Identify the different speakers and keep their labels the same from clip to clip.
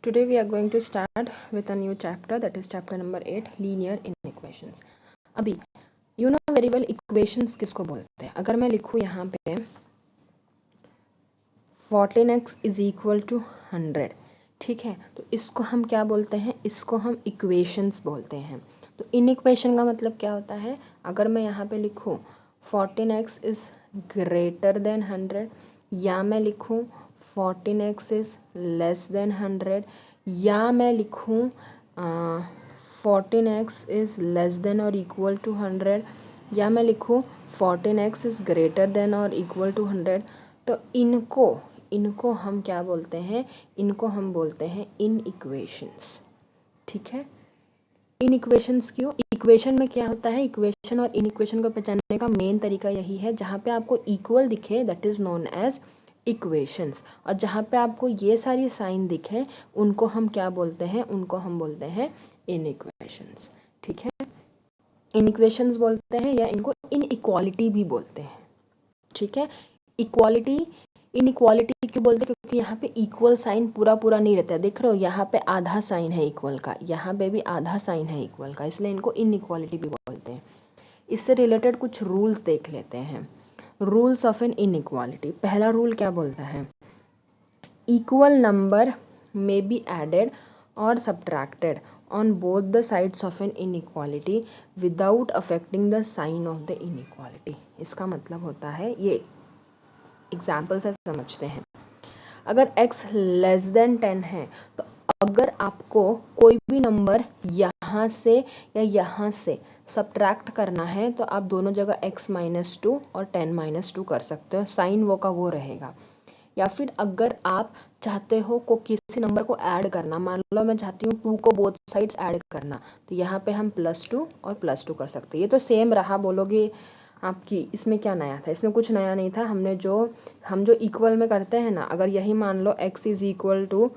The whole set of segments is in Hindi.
Speaker 1: Today we are going to start with a new chapter, that is chapter number 8, linear inequations. अभी you know very well equations किसको बोलते हैं. अगर मैं लिखूँ यहाँ पे 14x is equal to 100, ठीक है, तो इसको हम क्या बोलते हैं, इसको हम इक्वेशंस बोलते हैं. तो इन इक्वेशन का मतलब क्या होता है, अगर मैं यहाँ पे लिखूँ 14x is greater than 100, या मैं लिखूँ 14x is less than 100, या मैं लिखूँ 14x is less than or equal to 100, या मैं लिखूँ 14x is greater than or equal to 100, तो इनको हम क्या बोलते हैं, इनको हम बोलते हैं इन इक्वेशंस. ठीक है, इन इक्वेशंस क्यों, इक्वेशन में क्या होता है, इक्वेशन और इन इक्वेशन को पहचानने का मेन तरीका यही है, जहाँ पे आपको इक्वल दिखे that is known as equations, और जहाँ पे आपको ये सारी साइन दिखे उनको हम क्या बोलते हैं, उनको हम बोलते हैं इन इक्वेशंस. ठीक है, इन इक्वेशंस बोलते हैं या इनको इन इक्वालिटी भी बोलते हैं. ठीक है, इक्वालिटी इनइक्वालिटी क्यों बोलते हैं, क्योंकि यहाँ पे इक्वल साइन पूरा नहीं रहता है. देख रहे हो, यहाँ पे आधा साइन है इक्वल का, यहाँ पे भी आधा साइन है इक्वल का, इसलिए इनको इनइक्वालिटी भी बोलते हैं. इससे रिलेटेड कुछ रूल्स देख लेते हैं. Rules of an inequality. पहला रूल क्या बोलता है, equal number may be added और subtracted on both the sides of an inequality without affecting the sign of the inequality. इसका मतलब होता है, ये एग्जाम्पल से समझते हैं. अगर x लेस देन 10 है, तो अगर आपको कोई भी नंबर यहाँ से या यहाँ से सब्ट्रैक्ट करना है, तो आप दोनों जगह x -2 और 10 -2 कर सकते हो, साइन वो का वो रहेगा. या फिर अगर आप चाहते हो को किसी नंबर को ऐड करना, मान लो मैं चाहती हूँ 2 को बोथ साइड्स ऐड करना, तो यहाँ पे हम +2 और +2 कर सकते हैं. ये तो सेम रहा, बोलोगे आपकी इसमें क्या नया था, इसमें कुछ नया नहीं था. हम जो इक्वल में करते हैं ना, अगर यही मान लो x इज़ इक्वल टू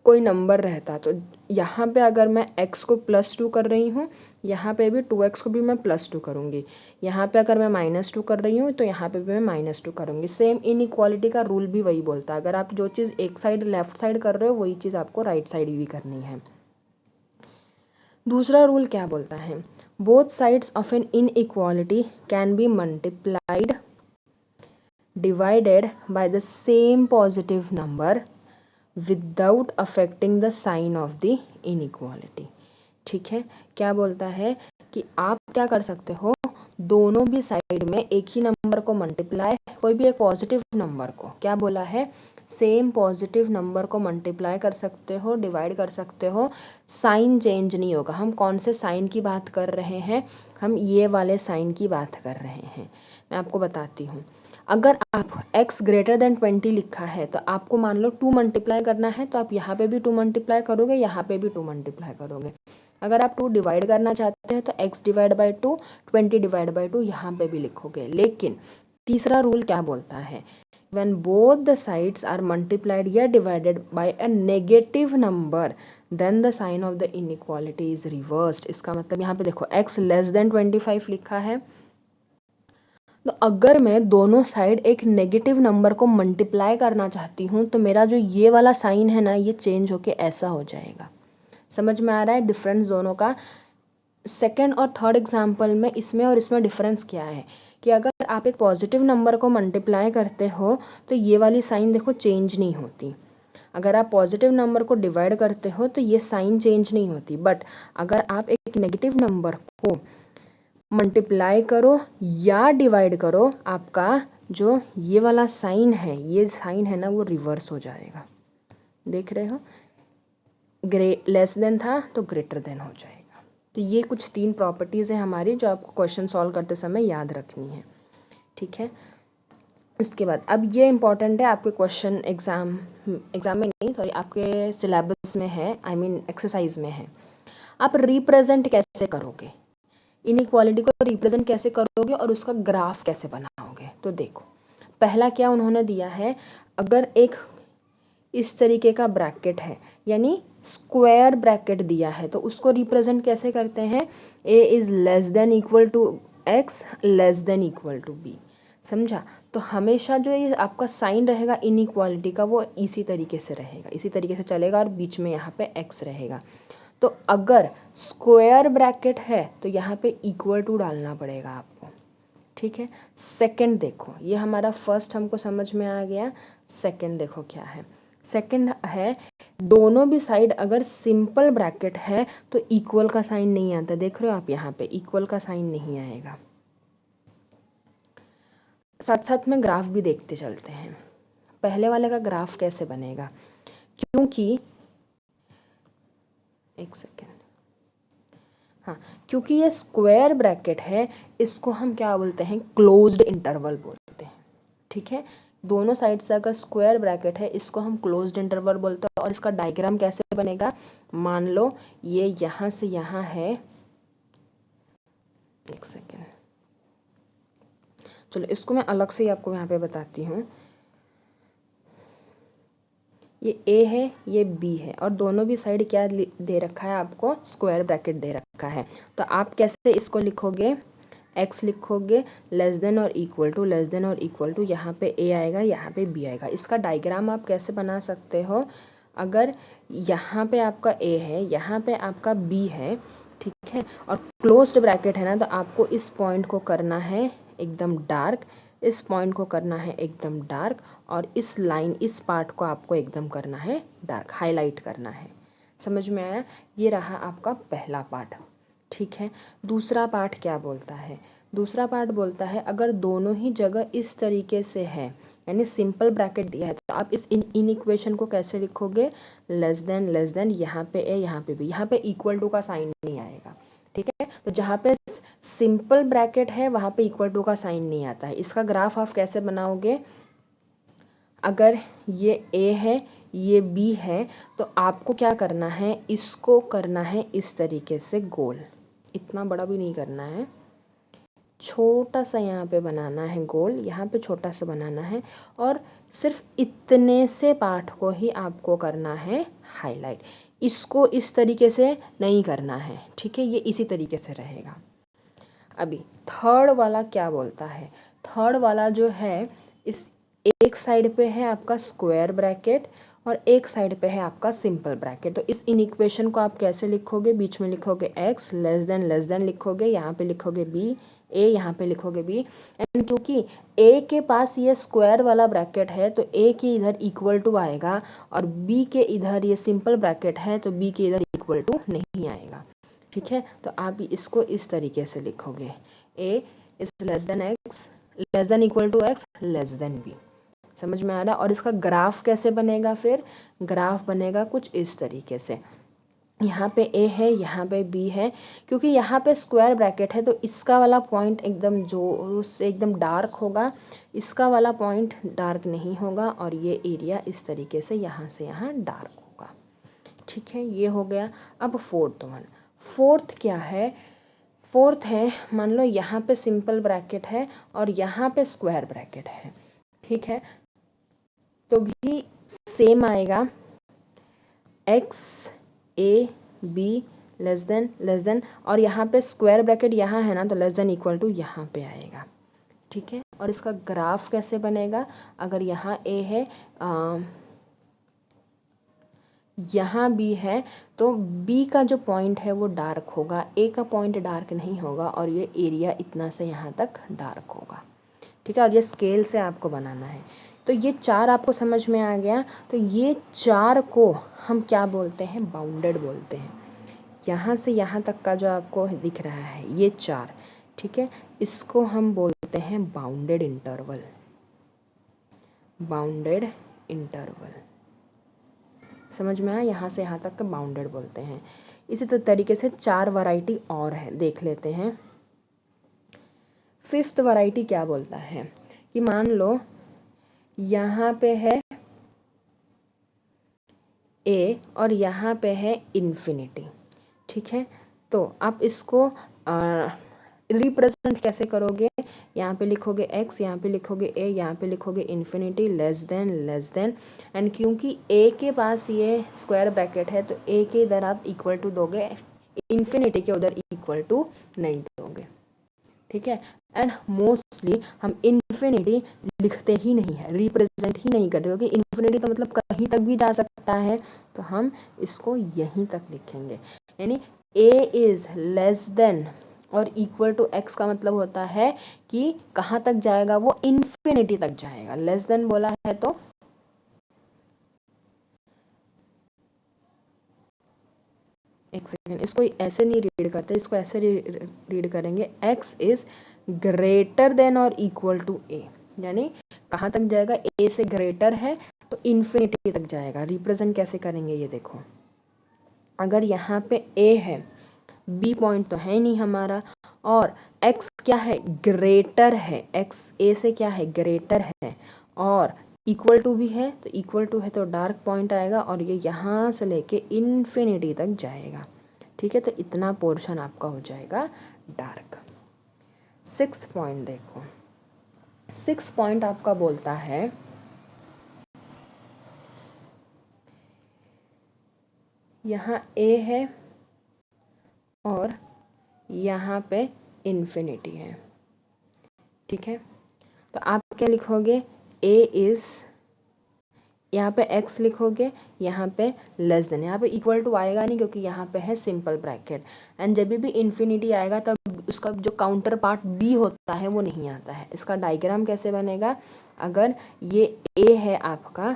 Speaker 1: कोई नंबर रहता, तो यहाँ पे अगर मैं x को +2 कर रही हूँ, यहाँ पे भी 2x को भी मैं +2 करूँगी. यहाँ पे अगर मैं -2 कर रही हूँ, तो यहाँ पे भी मैं -2 करूँगी. सेम इनइक्वालिटी का रूल भी वही बोलता है, अगर आप जो चीज़ एक साइड लेफ्ट साइड कर रहे हो, वही चीज़ आपको राइट साइड भी करनी है. दूसरा रूल क्या बोलता है, both sides of an inequality can be multiplied divided by the same positive number without affecting the sign of the inequality. ठीक है, क्या बोलता है कि आप क्या कर सकते हो, दोनों भी साइड में एक ही नंबर को मल्टीप्लाई, कोई भी एक पॉजिटिव नंबर को, क्या बोला है, सेम पॉजिटिव नंबर को मल्टीप्लाई कर सकते हो, डिवाइड कर सकते हो, साइन चेंज नहीं होगा. हम कौन से साइन की बात कर रहे हैं, हम ये वाले साइन की बात कर रहे हैं. मैं आपको बताती हूँ. अगर आप x ग्रेटर देन 20 लिखा है, तो आपको मान लो 2 मल्टीप्लाई करना है, तो आप यहाँ पे भी 2 मल्टीप्लाई करोगे, यहाँ पे भी 2 मल्टीप्लाई करोगे. अगर आप 2 डिवाइड करना चाहते हैं, तो x divide by 2, 20 divide by 2 यहाँ पे भी लिखोगे. लेकिन तीसरा रूल क्या बोलता है, when both the sides are multiplied या divided by a negative number, then the sign of the inequality is reversed. इसका मतलब यहाँ पे देखो x लेस देन 25 लिखा है, तो अगर मैं दोनों साइड एक नेगेटिव नंबर को मल्टीप्लाई करना चाहती हूँ, तो मेरा जो ये वाला साइन है ना, ये चेंज होके ऐसा हो जाएगा. समझ में आ रहा है डिफरेंस दोनों का. सेकेंड और थर्ड एग्जाम्पल में इसमें और इसमें डिफरेंस क्या है, कि अगर आप एक पॉजिटिव नंबर को मल्टीप्लाई करते हो, तो ये वाली साइन देखो चेंज नहीं होती. अगर आप पॉजिटिव नंबर को डिवाइड करते हो, तो ये साइन चेंज नहीं होती. बट अगर आप एक नेगेटिव नंबर को मल्टीप्लाई करो या डिवाइड करो, आपका जो ये वाला साइन है, ये साइन है ना, वो रिवर्स हो जाएगा. देख रहे हो, लेस देन था तो ग्रेटर देन हो जाएगा. तो ये कुछ 3 प्रॉपर्टीज़ हैं हमारी, जो आपको क्वेश्चन सॉल्व करते समय याद रखनी है. ठीक है, उसके बाद अब ये इम्पॉर्टेंट है, आपके क्वेश्चन एग्ज़ाम में नहीं, सॉरी, आपके सिलेबस में है, आई मीन एक्सरसाइज में है. आप रिप्रेजेंट कैसे करोगे, इनइक्वालिटी को रिप्रेजेंट कैसे करोगे और उसका ग्राफ कैसे बनाओगे. तो देखो, पहला क्या उन्होंने दिया है, अगर एक इस तरीके का ब्रैकेट है, यानी स्क्वायर ब्रैकेट दिया है, तो उसको रिप्रेजेंट कैसे करते हैं, a is less than equal to x less than equal to b. समझा? तो हमेशा जो ये आपका साइन रहेगा इनइक्वालिटी का वो इसी तरीके से रहेगा, इसी तरीके से चलेगा और बीच में यहाँ पे x रहेगा। तो अगर स्क्वायर ब्रैकेट है तो यहाँ पे इक्वल टू डालना पड़ेगा आपको, ठीक है। सेकंड देखो, ये हमारा फर्स्ट हमको समझ में आ गया। सेकंड देखो क्या है, सेकंड है दोनों भी साइड अगर सिंपल ब्रैकेट है तो इक्वल का साइन नहीं आता। देख रहे हो आप, यहाँ पे इक्वल का साइन नहीं आएगा। साथ साथ में ग्राफ भी देखते चलते हैं। पहले वाले का ग्राफ कैसे बनेगा, क्योंकि एक सेकेंड, हाँ, क्योंकि ये स्क्वायर ब्रैकेट है, इसको हम क्या बोलते हैं, क्लोज्ड इंटरवल बोलते हैं, ठीक है। दोनों साइड से अगर स्क्वायर ब्रैकेट है इसको हम क्लोज्ड इंटरवल बोलते हैं। और इसका डायग्राम कैसे बनेगा, मान लो ये यहाँ से यहाँ है, एक सेकेंड, चलो इसको मैं अलग से ही आपको यहाँ पे बताती हूँ। ये ए है, ये बी है, और दोनों भी साइड क्या दे रखा है आपको, स्क्वायर ब्रैकेट दे रखा है। तो आप कैसे इसको लिखोगे, x लिखोगे लेस देन और इक्वल टू, लेस देन और इक्वल टू, यहाँ पे a आएगा, यहाँ पे b आएगा। इसका डायग्राम आप कैसे बना सकते हो, अगर यहाँ पे आपका a है, यहाँ पे आपका b है, ठीक है, और क्लोज्ड ब्रैकेट है ना, तो आपको इस पॉइंट को करना है एकदम डार्क, इस पॉइंट को करना है एकदम डार्क, और इस लाइन, इस पार्ट को आपको एकदम करना है डार्क, हाईलाइट करना है। समझ में आया? ये रहा आपका पहला पार्ट, ठीक है। दूसरा पार्ट क्या बोलता है, दूसरा पार्ट बोलता है अगर दोनों ही जगह इस तरीके से है, यानी सिंपल ब्रैकेट दिया है, तो आप इस इन इक्वेशन को कैसे लिखोगे, लेस देन, यहाँ पे ए, यहाँ पे बी, यहाँ पे इक्वल टू का साइन नहीं आएगा, ठीक है। तो जहाँ पे सिंपल ब्रैकेट है वहाँ पे इक्वल टू का साइन नहीं आता है। इसका ग्राफ आप कैसे बनाओगे, अगर ये ए है, ये बी है, तो आपको क्या करना है, इसको करना है इस तरीके से गोल, इतना बड़ा भी नहीं करना है, छोटा सा यहाँ पे बनाना है गोल, यहाँ पे छोटा सा बनाना है, और सिर्फ इतने से पार्ट को ही आपको करना है हाईलाइट। इसको इस तरीके से नहीं करना है, ठीक है, ये इसी तरीके से रहेगा। अभी थर्ड वाला क्या बोलता है, थर्ड वाला जो है, इस एक साइड पे है आपका स्क्वायर ब्रैकेट और एक साइड पे है आपका सिंपल ब्रैकेट। तो इस इक्वेशन को आप कैसे लिखोगे, बीच में लिखोगे x, लेस देन लिखोगे, यहाँ पे लिखोगे b, a, यहाँ पे लिखोगे b, एंड क्योंकि a के पास ये स्क्वायर वाला ब्रैकेट है तो a के इधर इक्वल टू आएगा, और b के इधर ये सिंपल ब्रैकेट है तो b के इधर इक्वल टू नहीं आएगा, ठीक है। तो आप इसको इस तरीके से लिखोगे, a is less than x, less than equal to x, less than b। समझ में आ रहा है? और इसका ग्राफ कैसे बनेगा, फिर ग्राफ बनेगा कुछ इस तरीके से, यहाँ पे a है, यहाँ पे b है, क्योंकि यहाँ पे स्क्वायर ब्रैकेट है तो इसका वाला पॉइंट एकदम जो से एकदम डार्क होगा, इसका वाला पॉइंट डार्क नहीं होगा, और ये एरिया इस तरीके से यहाँ डार्क होगा, ठीक है। ये हो गया। अब फोर्थ वन, फोर्थ क्या है, फोर्थ है मान लो यहाँ पे सिंपल ब्रैकेट है और यहाँ पे स्क्वायर ब्रैकेट है, ठीक है, तो भी सेम आएगा, x a b less than, और यहाँ पे स्क्वायर ब्रैकेट यहाँ है ना, तो लेस देन इक्वल टू यहाँ पे आएगा, ठीक है। और इसका ग्राफ कैसे बनेगा, अगर यहाँ a है, यहाँ b है, तो b का जो पॉइंट है वो डार्क होगा, a का पॉइंट डार्क नहीं होगा, और ये एरिया इतना से यहाँ तक डार्क होगा, ठीक है। और ये स्केल से आपको बनाना है। तो ये चार आपको समझ में आ गया। तो ये चार को हम क्या बोलते हैं, बाउंडेड बोलते हैं। यहाँ से यहाँ तक का जो आपको दिख रहा है ये चार, ठीक है, इसको हम बोलते हैं बाउंडेड इंटरवल, बाउंडेड इंटरवल। समझ में आया, यहाँ से यहाँ तक का बाउंडेड बोलते हैं। इसी तरीके से चार वैरायटी और है, देख लेते हैं। फिफ्थ वैरायटी क्या बोलता है कि मान लो यहाँ पे है a और यहाँ पे है इन्फिनिटी, ठीक है। तो आप इसको रिप्रेजेंट कैसे करोगे, यहाँ पे लिखोगे x, यहाँ पे लिखोगे a, यहाँ पे लिखोगे इन्फिनिटी, लेस देन, एंड क्योंकि a के पास ये स्क्वायर ब्रैकेट है तो a के इधर आप इक्वल टू दोगे, इन्फिनिटी के उधर इक्वल टू नहीं दोगे, ठीक है। एंड मोस्टली हम इन्फिनिटी लिखते ही नहीं है, रिप्रेजेंट ही नहीं करते, क्योंकि इन्फिनिटी तो मतलब कहीं तक भी जा सकता है, तो हम इसको यहीं तक लिखेंगे। यानी a इज़ लेस देन और इक्वल टू x का मतलब होता है कि कहाँ तक जाएगा, वो इन्फिनिटी तक जाएगा। लेस देन बोला है तो एक सेकेंड, इसको ऐसे नहीं रीड करते, इसको ऐसे रीड करेंगे, x इज ग्रेटर देन और इक्वल टू a, यानी कहाँ तक जाएगा, a से ग्रेटर है तो इन्फिनिटी तक जाएगा। रिप्रेजेंट कैसे करेंगे ये देखो, अगर यहाँ पे a है, b पॉइंट तो है नहीं हमारा, और x क्या है, ग्रेटर है, x a से क्या है, ग्रेटर है, और इक्वल टू भी है, तो इक्वल टू है तो डार्क पॉइंट आएगा और ये यहाँ से लेके इन्फिनिटी तक जाएगा। ठीक है, तो इतना पोर्शन आपका हो जाएगा डार्क। 6th पॉइंट देखो, 6th पॉइंट आपका बोलता है यहाँ a है और यहाँ पे इन्फिनिटी है। ठीक है, तो आप क्या लिखोगे, a इज़, यहाँ पे x लिखोगे, यहाँ पे लेस देन, यहाँ पे इक्वल टू आएगा नहीं क्योंकि यहाँ पे है सिंपल ब्रैकेट, एंड जब भी इन्फिनिटी आएगा तब उसका जो काउंटर पार्ट b होता है वो नहीं आता है। इसका डायग्राम कैसे बनेगा, अगर ये a है आपका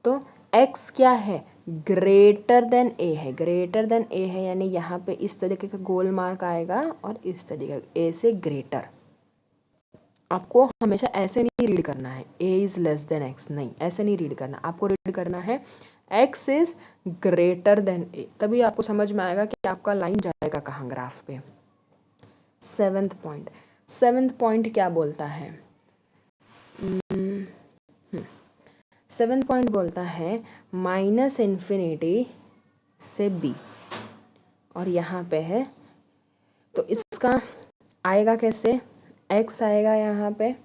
Speaker 1: तो x क्या है, ग्रेटर देन a है, ग्रेटर देन a है, यानी यहाँ पे इस तरीके का गोल मार्क आएगा और इस तरीके का a से ग्रेटर। आपको हमेशा ऐसे नहीं रीड करना है a is less than x, नहीं ऐसे नहीं रीड करना, आपको रीड करना है x is greater than a, तभी आपको समझ में आएगा कि आपका लाइन जाएगा कहाँ ग्राफ पे। 7th पॉइंट, 7th पॉइंट क्या बोलता है, 7th पॉइंट बोलता है माइनस इन्फिनिटी से b, और यहाँ पे है तो इसका आएगा कैसे, x आएगा यहाँ पे,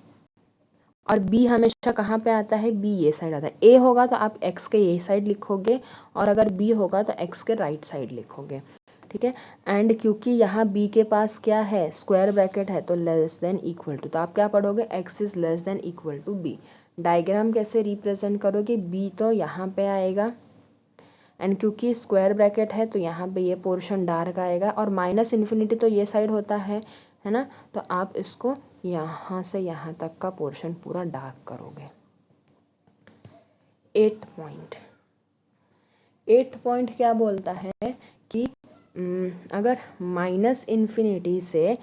Speaker 1: और b हमेशा कहाँ पे आता है, b ये साइड आता है। a होगा तो आप x के ये साइड लिखोगे, और अगर b होगा तो x के राइट साइड लिखोगे। ठीक है, एंड क्योंकि यहाँ b के पास क्या है, स्क्वायर ब्रैकेट है, तो लेस देन इक्वल टू, तो आप क्या पढ़ोगे, x is less than equal to b। Diagram कैसे रिप्रेजेंट करोगे, b तो यहाँ पे आएगा, एंड क्योंकि स्क्वायर ब्रैकेट है तो यहाँ पे ये पोर्शन डार्क आएगा, और माइनस इन्फिनिटी तो ये साइड होता है ना, तो आप इसको यहाँ से यहाँ तक का पोर्शन पूरा डार्क करोगे। 8th पॉइंट, 8th पॉइंट क्या बोलता है कि अगर माइनस इन्फिनिटी से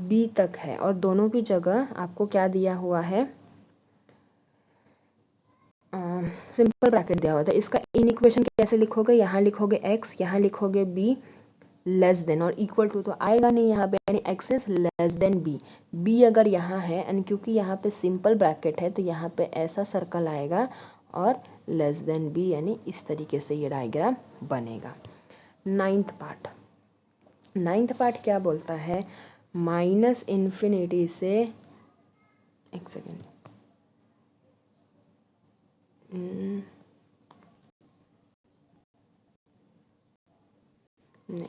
Speaker 1: b तक है और दोनों भी जगह आपको क्या दिया हुआ है, सिंपल ब्रैकेट दिया हुआ था, इसका इन इक्वेशन कैसे लिखोगे, यहाँ लिखोगे x, यहाँ लिखोगे b, लेस देन और इक्वल टू तो आएगा नहीं यहाँ पे, यानी x is less than b। b अगर यहाँ है एंड क्योंकि यहाँ पे सिंपल ब्रैकेट है तो यहाँ पे ऐसा सर्कल आएगा और लेस देन b, यानी इस तरीके से ये डायग्राम बनेगा। 9th पार्ट, 9th पार्ट क्या बोलता है, माइनस इन्फिनिटी से, एक सेकेंड, नहीं,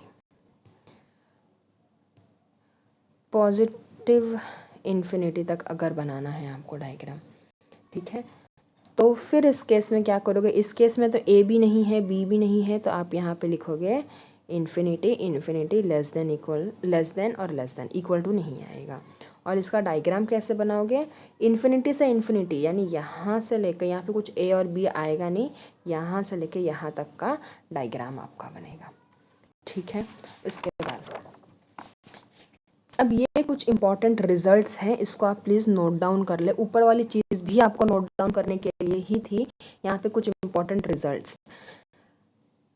Speaker 1: पॉजिटिव इन्फिनिटी तक अगर बनाना है आपको डायग्राम, ठीक है, तो फिर इस केस में क्या करोगे, इस केस में तो a भी नहीं है b भी नहीं है, तो आप यहाँ पे लिखोगे infinity, infinity less than equal, less than और लेस देन, इक्वल टू नहीं आएगा। और इसका डायग्राम कैसे बनाओगे, इन्फिनिटी से इन्फिनिटी, यानी यहाँ से लेकर यहाँ पे कुछ a और b आएगा नहीं, यहाँ से लेकर यहाँ तक का डायग्राम आपका बनेगा। ठीक है, इसके बाद अब ये कुछ इंपॉर्टेंट रिजल्ट्स हैं, इसको आप प्लीज़ नोट डाउन कर ले, ऊपर वाली चीज़ भी आपको नोट डाउन करने के लिए ही थी। यहाँ पे कुछ इंपॉर्टेंट रिजल्ट्स,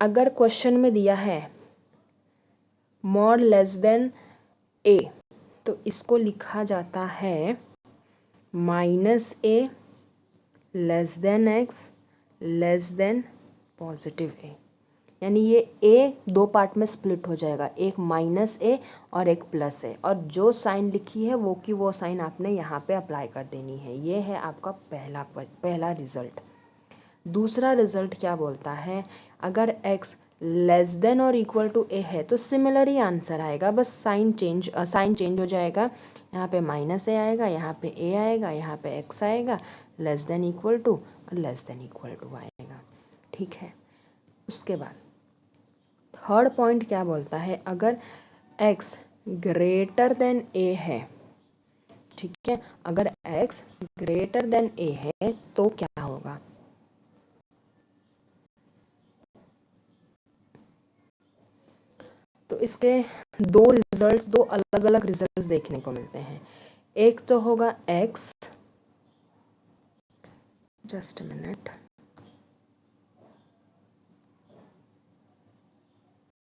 Speaker 1: अगर क्वेश्चन में दिया है मॉड लेस देन a, तो इसको लिखा जाता है minus a less than x less then positive a, यानी ये a दो पार्ट में स्प्लिट हो जाएगा, एक माइनस a और एक प्लस a, और जो साइन लिखी है वो की वो साइन आपने यहाँ पे अप्लाई कर देनी है। ये है आपका पहला रिजल्ट। दूसरा रिजल्ट क्या बोलता है, अगर x लेस देन और इक्वल टू a है तो सिमिलर ही आंसर आएगा, बस साइन चेंज हो जाएगा। यहाँ पे माइनस ए आएगा, यहाँ पे ए आएगा, यहाँ पे एक्स आएगा, लेस देन इक्वल टू और लेस देन इक्वल टू आएगा। ठीक है, उसके बाद थर्ड पॉइंट क्या बोलता है, अगर x ग्रेटर देन ए है, ठीक है, अगर x ग्रेटर देन ए है तो क्या होगा। तो इसके दो रिजल्ट्स, दो अलग अलग रिजल्ट्स देखने को मिलते हैं। एक तो होगा x, जस्ट मिनट,